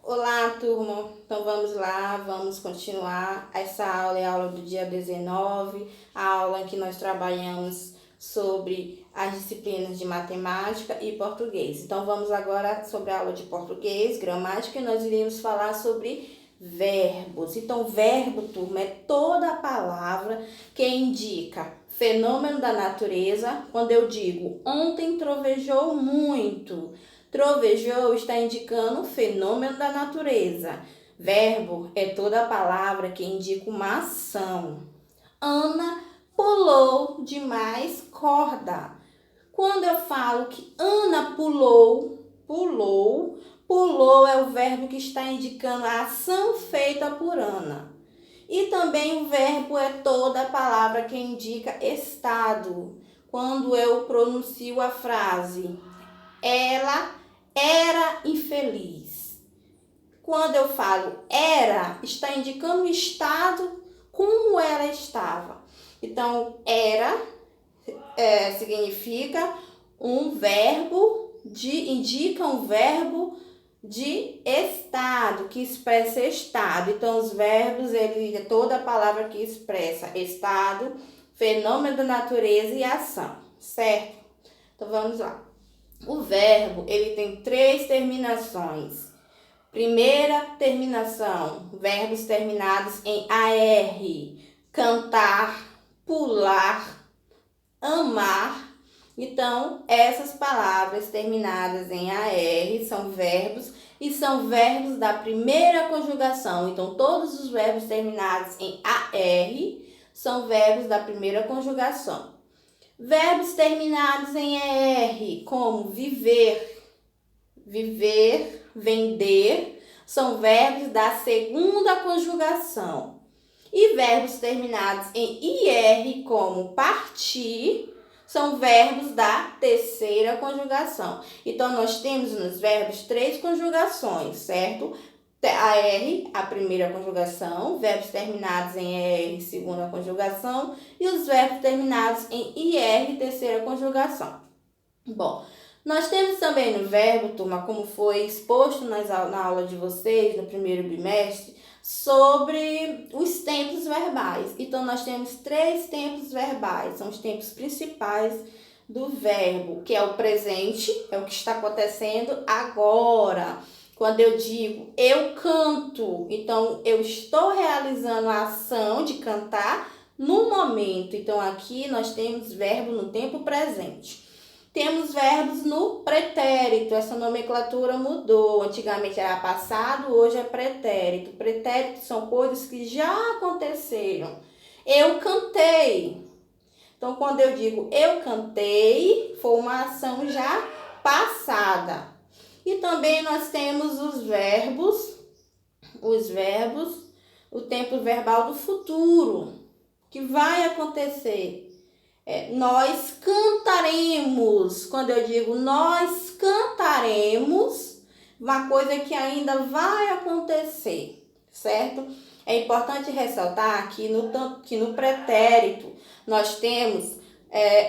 Olá, turma. Então vamos lá, vamos continuar. Essa aula é a aula do dia 19, a aula em que nós trabalhamos sobre as disciplinas de matemática e português. Então vamos agora sobre a aula de português, gramática, e nós iremos falar sobre verbos. Então verbo, turma, é toda a palavra que indica fenômeno da natureza. Quando eu digo ontem trovejou muito, trovejou está indicando um fenômeno da natureza. Verbo é toda a palavra que indica uma ação. Ana pulou demais corda. Quando eu falo que Ana pulou é o verbo que está indicando a ação feita por Ana. E também o verbo é toda a palavra que indica estado. Quando eu pronuncio a frase, ela era infeliz. Quando eu falo era, está indicando o estado, como ela estava. Então, era significa um verbo indica um verbo de estado, que expressa estado. Então, os verbos, ele é toda a palavra que expressa estado, fenômeno da natureza e ação, certo? Então, vamos lá. O verbo, ele tem 3 terminações. Primeira terminação, verbos terminados em AR, cantar, pular, amar. Então, essas palavras terminadas em AR são verbos e são verbos da primeira conjugação. Então, todos os verbos terminados em AR são verbos da primeira conjugação. Verbos terminados em ER, como viver, vender, são verbos da segunda conjugação. E verbos terminados em IR, como partir, são verbos da terceira conjugação. Então, nós temos nos verbos 3 conjugações, certo? AR, a primeira conjugação, verbos terminados em ER, segunda conjugação, e os verbos terminados em IR, terceira conjugação. Bom, nós temos também no verbo, turma, como foi exposto na aula de vocês, no primeiro bimestre, sobre os tempos verbais. Então, nós temos 3 tempos verbais, são os tempos principais do verbo, que é o presente, é o que está acontecendo agora. Quando eu digo eu canto, então eu estou realizando a ação de cantar no momento. Então aqui nós temos verbo no tempo presente. Temos verbos no pretérito, essa nomenclatura mudou. Antigamente era passado, hoje é pretérito. Pretéritos são coisas que já aconteceram. Eu cantei. Então quando eu digo eu cantei, foi uma ação já passada. E também nós temos os verbos, o tempo verbal do futuro, que vai acontecer. Nós cantaremos. Quando eu digo nós cantaremos, uma coisa que ainda vai acontecer, certo? É importante ressaltar que no pretérito nós temos,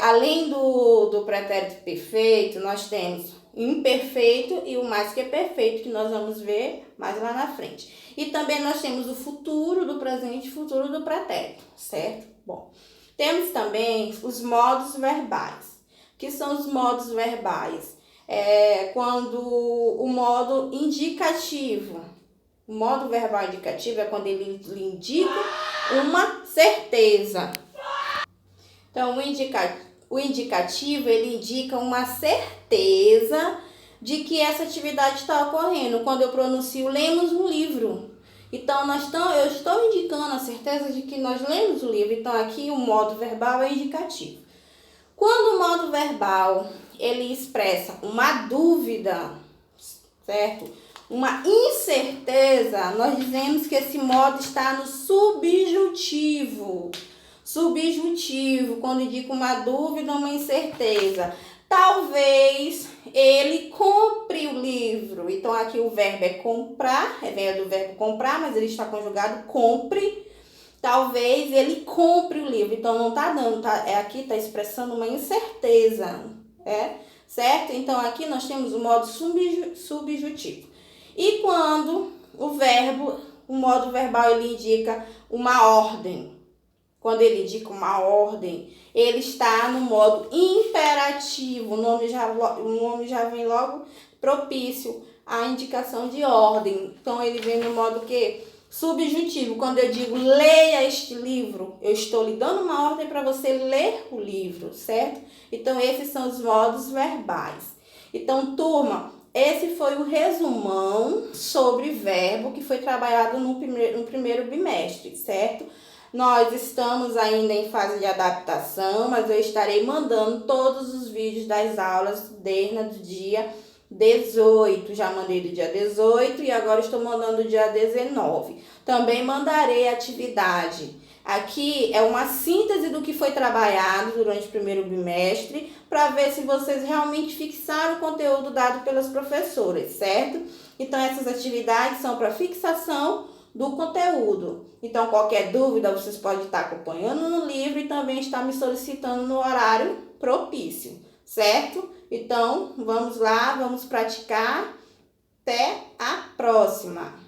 além do pretérito perfeito, nós temos imperfeito e o mais que é perfeito, que nós vamos ver mais lá na frente. E também nós temos o futuro do presente e futuro do pretérito, certo? Bom, temos também os modos verbais. O que são os modos verbais? Quando o modo indicativo. O modo verbal indicativo é quando ele indica uma certeza. Então, o indicativo, ele indica uma certeza de que essa atividade está ocorrendo. Quando eu pronuncio, lemos um livro. Então, eu estou indicando a certeza de que nós lemos o livro. Então, aqui o modo verbal é indicativo. Quando o modo verbal, ele expressa uma dúvida, certo? Uma incerteza, nós dizemos que esse modo está no subjuntivo. Subjuntivo, quando indica uma dúvida, uma incerteza. Talvez ele compre o livro. Então, aqui o verbo é comprar, vem do verbo comprar, mas ele está conjugado compre. Talvez ele compre o livro. Então, não está dando, aqui está expressando uma incerteza, certo? Então, aqui nós temos o modo subjuntivo. E quando o verbo, o modo verbal, ele indica uma ordem. Quando ele indica uma ordem, ele está no modo imperativo. O nome já vem logo propício à indicação de ordem. Então, ele vem no modo que? Subjuntivo. Quando eu digo leia este livro, eu estou lhe dando uma ordem para você ler o livro, certo? Então, esses são os modos verbais. Então, turma, esse foi o resumão sobre verbo que foi trabalhado no primeiro bimestre, certo? Nós estamos ainda em fase de adaptação, mas eu estarei mandando todos os vídeos das aulas desde o dia 18. Já mandei do dia 18 e agora estou mandando do dia 19. Também mandarei atividade. Aqui é uma síntese do que foi trabalhado durante o primeiro bimestre para ver se vocês realmente fixaram o conteúdo dado pelas professoras, certo? Então, essas atividades são para fixação do conteúdo. Então, qualquer dúvida, vocês podem estar acompanhando no livro e também estar me solicitando no horário propício, certo? Então, vamos lá, vamos praticar. Até a próxima!